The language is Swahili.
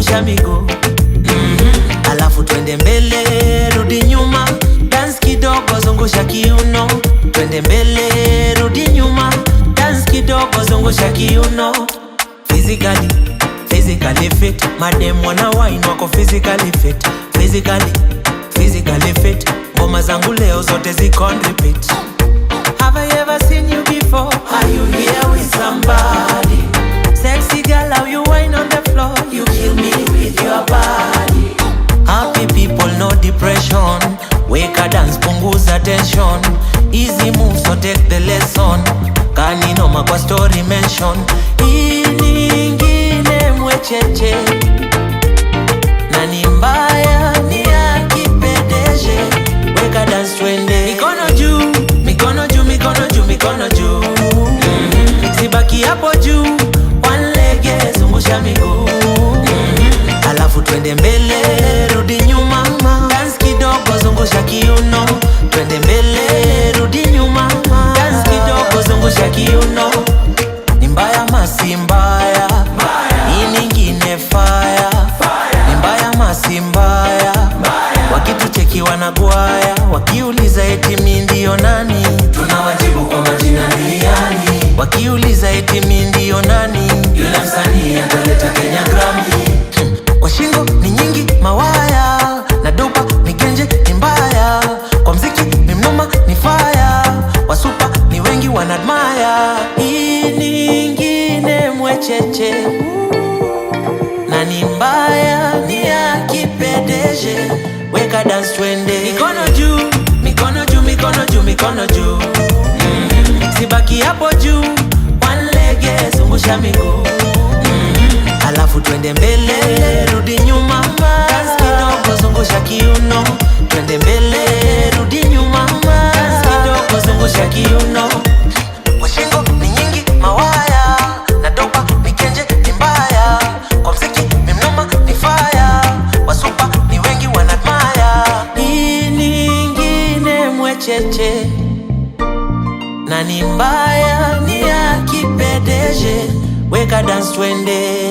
zungusha miguu. Alafu twende mbele, rudi nyuma, dance kidogo, zungusha kiuno. Twende mbele, rudi nyuma, dance kidogo, zungusha kiuno. Physically fit, madem wana wine wako physically fit. Physically fit, ngoma zangu leo zote ziko on repeat. Have I ever seen you before? Are you here with somebody? Sexy girl, how you wine on the floor? You kill me with your body. Happy people, no depression. Wake a dance, punguza tension. Easy moves, so take the lesson. Kaninoma kwa story mention. Hii nyingine mwecheche, na ni mbaya ni ya kipedeje. Wake a dance twende, mikono juu, mikono juu, mikono juu, mikono juu. Sibaki hapo juu, one leg, zungusha miguu. Alafu twende mbele, rudi nyuma, dance kidogo, zungusha kiuno. Twende mbele, rudi nyuma, dance kidogo, zungusha kiuno. Ni mbaya masi mbaya, hii nyingine fire. Ni mbaya masi mbaya, wakitucheki wanagwaya. Wakiuliza eti mi ndio nani, tunawajibu kwa majina ni yani. Wakiuliza eti mi ndio nani, yule msanii ataleta Kenya Grammy. Kwa shingo ni nyingi mawaya, na dopa ni genje ni mbaya. Kwa mziki ni mnoma ni fire, wasupa ni wengi wanadmire. Hii nyingine mwecheche, na ni mbaya ni ya kipedeje. Weka dance twende, mikono juu, mikono juu, mikono juu, mikono juu. Sibaki hapo juu, one leg, zungusha miguu. Alafu twende mbele, rudi nyuma, dance kidogo, zungusha kiuno. Twende mbele, rudi nyuma, dance kidogo, zungusha kiuno. Kwa shingo ni nyingi mawaya, na dopa ni genje ni mbaya. Kwa mziki ni mnoma ni fire, wasupa ni wengi wanadmire. Hii nyingine mwecheche, na ni mbaya ni ya kipedeje. Weka dance twende.